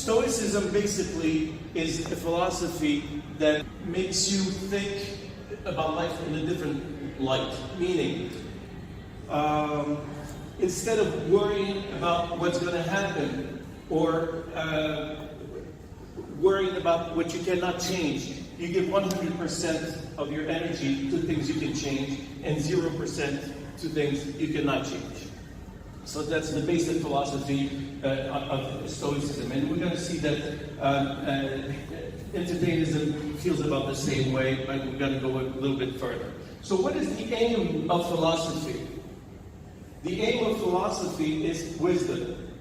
Stoicism basically is a philosophy that makes you think about life in a different light. Meaning, instead of worrying about what's going to happen or worrying about what you cannot change, you give 100% of your energy to things you can change and 0% to things you cannot change. So that's the basic philosophy of Stoicism. And we're going to see that Entertainism feels about the same way, but we're going to go a little bit further. So what is the aim of philosophy? The aim of philosophy is wisdom.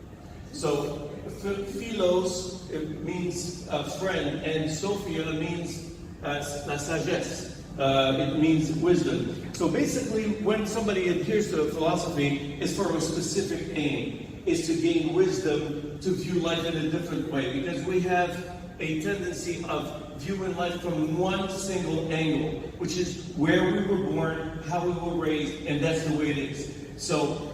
So philos, it means friend, and sophia means la sagesse. It means wisdom. So basically, when somebody adheres to a philosophy, it's for a specific aim, is to gain wisdom, to view life in a different way. Because we have a tendency of viewing life from one single angle, which is where we were born, how we were raised, and that's the way it is. So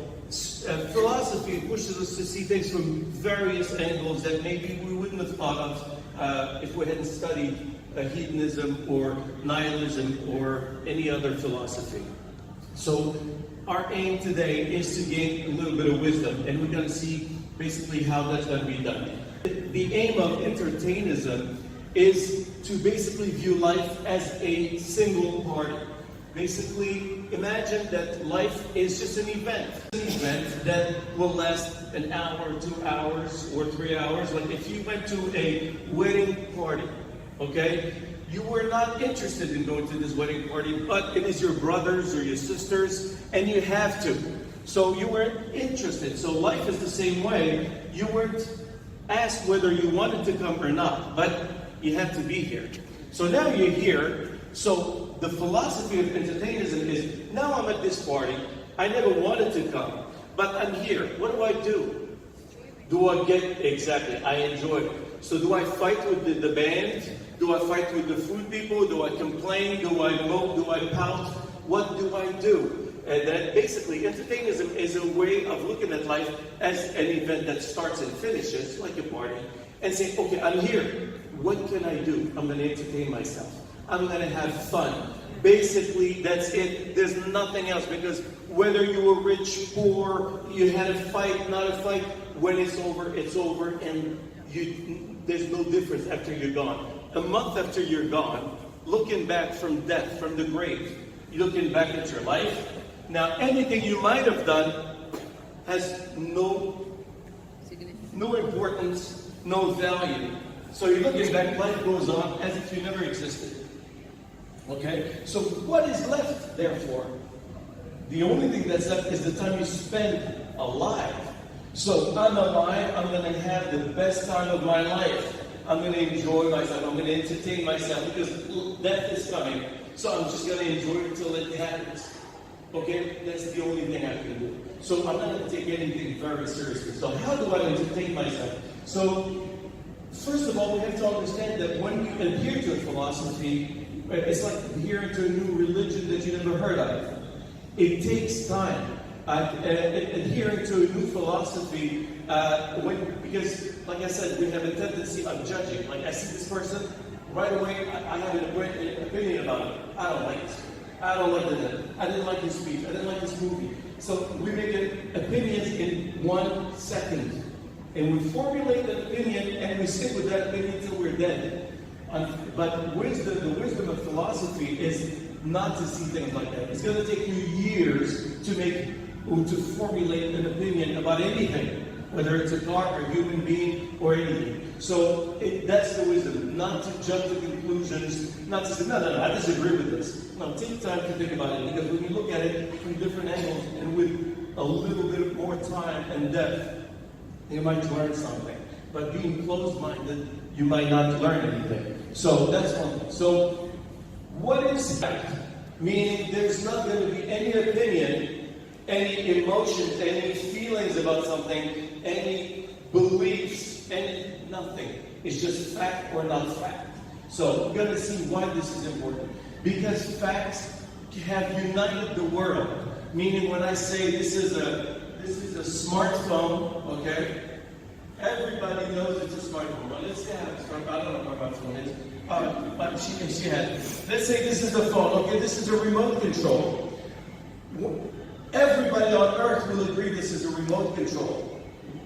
philosophy pushes us to see things from various angles that maybe we wouldn't have thought of if we hadn't studied hedonism or nihilism or any other philosophy. So our aim today is to gain a little bit of wisdom, and we're going to see basically how that's going to be done. The aim of Entertainism is to basically view life as a single party. Basically, imagine that life is just an event that will last an hour, 2 hours, or 3 hours. Like if you went to a wedding party, okay, you were not interested in going to this wedding party, but it is your brothers or your sisters, and you have to. So you weren't interested. So life is the same way. You weren't asked whether you wanted to come or not, but you have to be here. So now you're here. So the philosophy of Entertainism is, now I'm at this party, I never wanted to come, but I'm here. What do? Do I get, exactly, I enjoy it. So do I fight with the band? Do I fight with the food people? Do I complain? Do I mope? Do I pout? What do I do? And that basically, Entertainism is a way of looking at life as an event that starts and finishes, like a party, and saying, okay, I'm here. What can I do? I'm going to entertain myself. I'm going to have fun. Basically, that's it. There's nothing else, because whether you were rich, poor, you had a fight, not a fight, when it's over, and there's no difference after you're gone. A month after you're gone, looking back from death, from the grave, you're looking back at your life. Now, anything you might have done has no importance, no value. So you're looking back, life goes on as if you never existed. Okay? So what is left, therefore? The only thing that's left is the time you spend alive. So I'm alive, I'm going to have the best time of my life. I'm going to enjoy myself, I'm going to entertain myself, because death is coming. So I'm just going to enjoy it until it happens. Okay? That's the only thing I can do. So I'm not going to take anything very seriously. So how do I entertain myself? So first of all, we have to understand that when you adhere to a philosophy, it's like adhering to a new religion that you never heard of. It takes time. Adhering to a new philosophy, because, like I said, we have a tendency of judging. Like, I see this person, right away, I have an opinion about it. I don't like this. I don't like that. I didn't like his speech. I didn't like this movie. So we make opinions in 1 second. And we formulate an opinion, and we stick with that opinion until we're dead. But wisdom, the wisdom of philosophy is not to see things like that. It's going to take you years to formulate an opinion about anything, whether it's a car, or a human being, or anything. So that's the wisdom, not to jump to conclusions, not to say, no, I disagree with this. No, take time to think about it, because when you look at it from different angles and with a little bit more time and depth, you might learn something. But being closed-minded, you might not learn anything. So that's one thing. So what is fact? Meaning there's not going to be any opinion, any emotions, any feelings about something, any beliefs, any nothing. It's just fact or not fact. So we're going to see why this is important. Because facts have united the world. Meaning when I say this is a smartphone, okay? Everybody knows it's a smartphone. Well, let's say I have a smartphone. I don't know what my phone is. But she had it. Let's say this is the phone. Okay, this is a remote control. Everybody on earth will agree this is a remote control,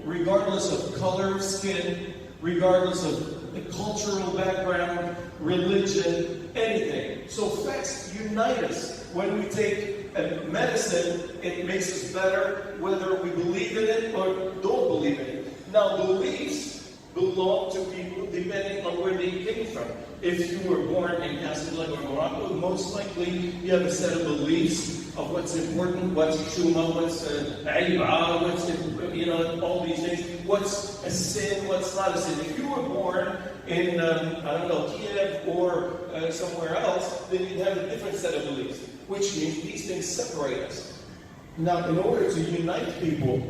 regardless of color, skin, regardless of the cultural background, religion, anything. So facts unite us. When we take medicine, it makes us better, whether we believe in it or don't believe in it. Now, beliefs belong to people depending on where they came from. If you were born in Casablanca or Morocco, most likely you have a set of beliefs of what's important, what's shuma, what's ayba, what's, all these things. What's a sin, what's not a sin. If you were born in, Kiev or somewhere else, then you'd have a different set of beliefs, which means these things separate us. Now, in order to unite people,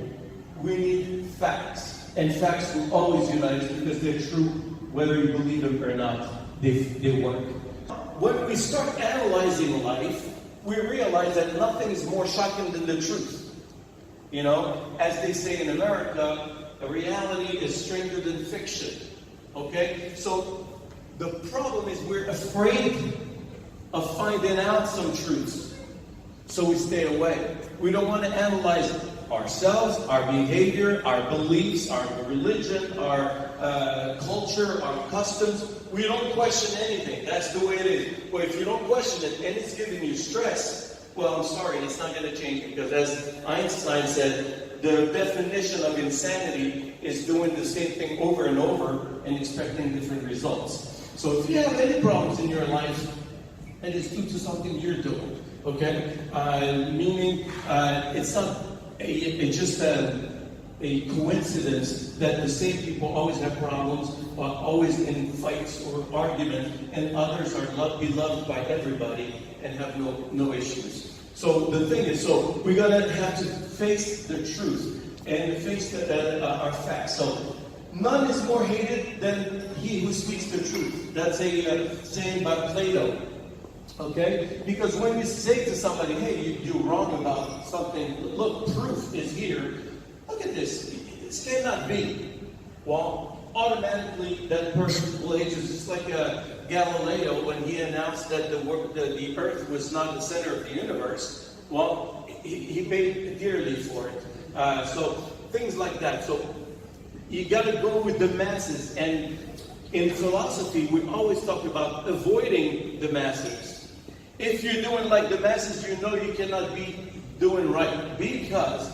we need facts. And facts will always unite us because they're true, whether you believe them or not. They work. When we start analyzing life, we realize that nothing is more shocking than the truth. As they say in America, reality is stranger than fiction. Okay? So the problem is we're afraid of finding out some truths. So we stay away. We don't want to analyze ourselves, our behavior, our beliefs, our religion, our culture, our customs. We don't question anything. That's the way it is. But if you don't question it and it's giving you stress, well, I'm sorry, it's not going to change, because as Einstein said, the definition of insanity is doing the same thing over and over and expecting different results. So if you have any problems in your life, and it's due to something you're doing, okay? Meaning it's not just a coincidence that the same people always have problems, always in fights or arguments, and others are beloved by everybody and have no issues. So the thing is, we're going to have to face the truth and face our facts. So none is more hated than he who speaks the truth. That's a saying by Plato. Okay? Because when you say to somebody, hey, you're wrong about something, look, proof is here. Look at this. This cannot be. Well, automatically that person believes. It's just like Galileo when he announced that the Earth was not the center of the universe. Well, he paid dearly for it. So things like that. So you got to go with the masses. And in philosophy, we always talk about avoiding the masses. If you're doing like the masses, you know you cannot be doing right, because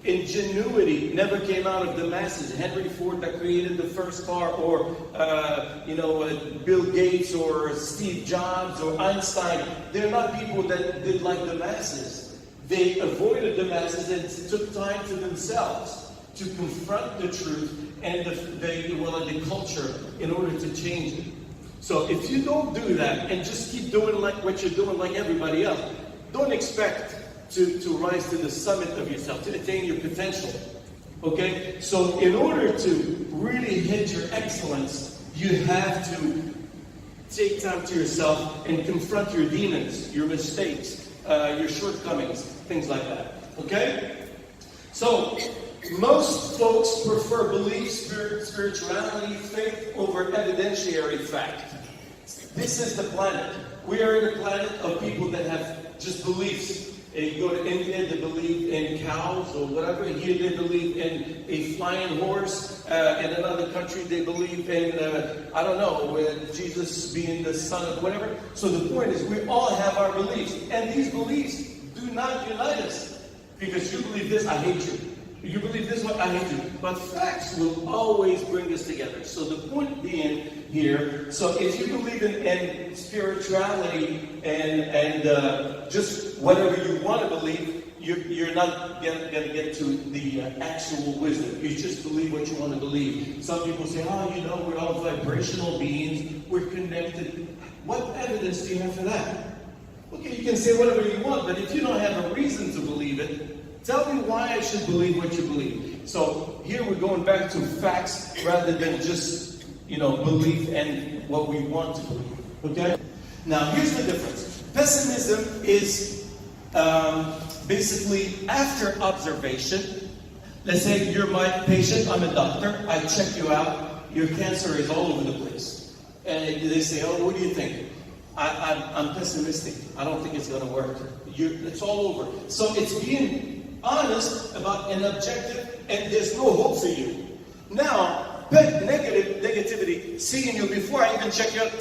ingenuity never came out of the masses. Henry Ford that created the first car, or Bill Gates or Steve Jobs or Einstein, they're not people that did like the masses. They avoided the masses and took time to themselves to confront the truth and the culture in order to change it. So if you don't do that and just keep doing like what you're doing like everybody else, don't expect to rise to the summit of yourself, to attain your potential. Okay? So in order to really hit your excellence, you have to take time to yourself and confront your demons, your mistakes, your shortcomings, things like that. Okay? So most folks prefer belief, spirituality, faith over evidentiary fact. This is the planet. We are in a planet of people that have just beliefs. You go to India, they believe in cows or whatever. Here they believe in a flying horse. In another country they believe in, Jesus being the son of whatever. So the point is, we all have our beliefs. And these beliefs do not unite us. Because you believe this, I hate you. You believe this one, I hate you. But facts will always bring us together. So the point being here, so if you believe in spirituality and just whatever you want to believe, you're not going to get to the actual wisdom. You just believe what you want to believe. Some people say, we're all vibrational beings, we're connected. What evidence do you have for that? Okay, you can say whatever you want, but if you don't have a reason to believe it, tell me why I should believe what you believe. So here we're going back to facts rather than just, belief and what we want to believe. Okay? Now, here's the difference. Pessimism is basically after observation, Let's say you're my patient, I'm a doctor, I check you out, your cancer is all over the place. And they say, oh, what do you think? I'm pessimistic. I don't think it's going to work. It's all over. So it's being honest about an objective, and there's no hope for you. Now, negativity, seeing you before I even check you out,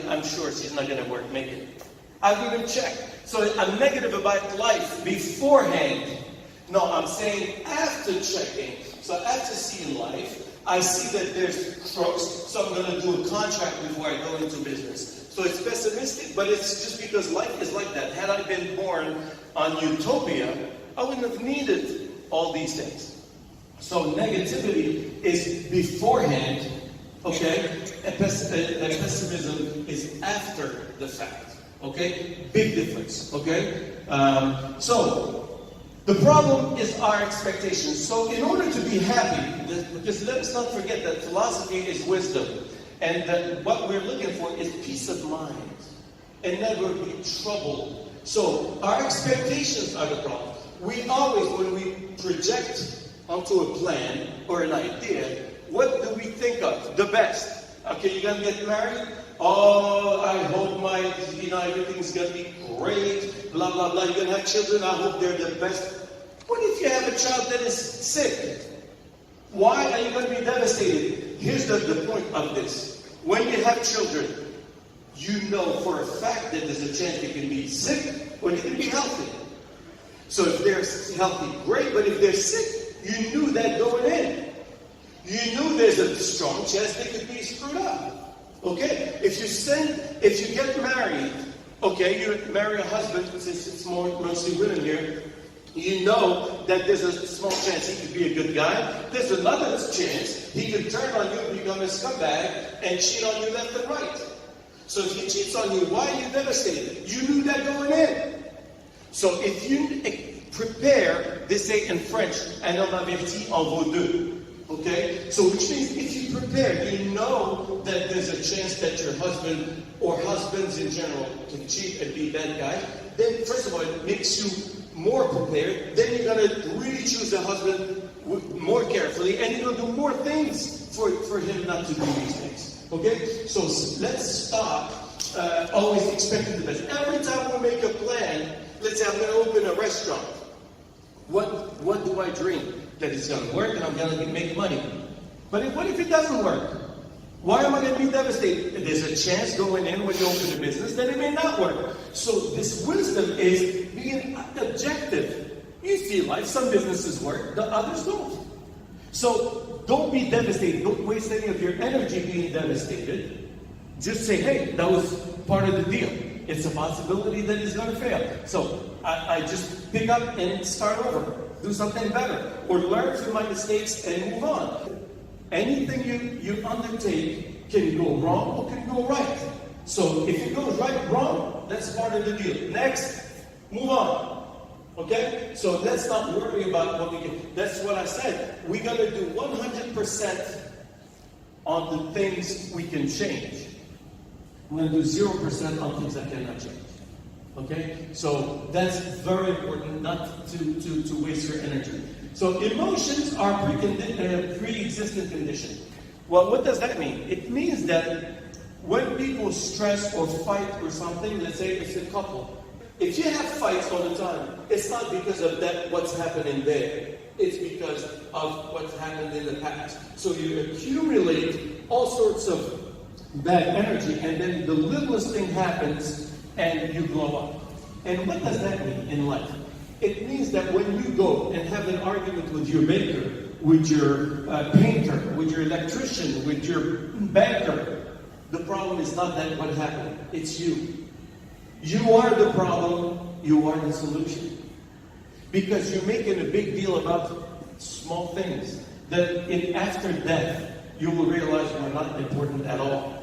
I'm sure she's not going to work, make it. I've even checked. So I'm negative about life beforehand. No, I'm saying after checking. So after seeing life, I see that there's crooks, so I'm going to do a contract before I go into business. So it's pessimistic, but it's just because life is like that. Had I been born on utopia, I wouldn't have needed all these things. So negativity is beforehand, okay? And pessimism is after the fact, okay? Big difference, okay? So the problem is our expectations. So in order to be happy, because let's not forget that philosophy is wisdom, and that what we're looking for is peace of mind, and never be troubled. So our expectations are the problem. We always, when we project onto a plan or an idea, what do we think of? The best. Okay, you're gonna get married? Oh, I hope everything's gonna be great, blah, blah, blah. You're gonna have children, I hope they're the best. What if you have a child that is sick? Why are you going to be devastated? Here's the point of this. When you have children, you know for a fact that there's a chance they can be sick or they can be healthy. So if they're healthy, great, but if they're sick, you knew that going in. You knew there's a strong chance they could be screwed up. Okay? If you get married, okay, you marry a husband, since it's mostly women here, you know that there's a small chance he could be a good guy. There's another chance he could turn on you and become a scumbag and cheat on you left and right. So if he cheats on you, why are you devastated? You knew that going in. So if you prepare, they say in French, un homme averti en vaut deux. Okay? So which means if you prepare, you know that there's a chance that your husband or husbands in general can cheat and be bad guys. Then first of all, it makes you more prepared. Then you're going to really choose a husband more carefully, and you're going to do more things for him not to do these things. Okay? So let's stop always expecting the best. Every time we make a plan, let's say I'm going to open a restaurant. What do I dream? That it's going to work and I'm going to make money. But what if it doesn't work? Why am I going to be devastated? There's a chance going in when you open a business that it may not work. So this wisdom is being objective. You see life, some businesses work, the others don't. So don't be devastated. Don't waste any of your energy being devastated. Just say, hey, that was part of the deal. It's a possibility that it's going to fail. So I just pick up and start over. Do something better. Or learn from my mistakes and move on. Anything you undertake can go wrong or can go right. So if it goes right, wrong, that's part of the deal. Next, move on. Okay? So let's not worry about what we can. That's what I said. We're going to do 100% on the things we can change. We're going to do 0% on things that cannot change. Okay? So that's very important, not to waste your energy. So emotions are pre-existing condition. Well, what does that mean? It means that when people stress or fight or something, let's say it's a couple. If you have fights all the time, it's not because of what's happening there. It's because of what's happened in the past. So you accumulate all sorts of bad energy, and then the littlest thing happens, and you blow up. And what does that mean in life? It means that when you go and have an argument with your baker, with your painter, with your electrician, with your banker, the problem is not that what happened, it's you. You are the problem, you are the solution. Because you're making a big deal about small things that after death, you will realize are not important at all.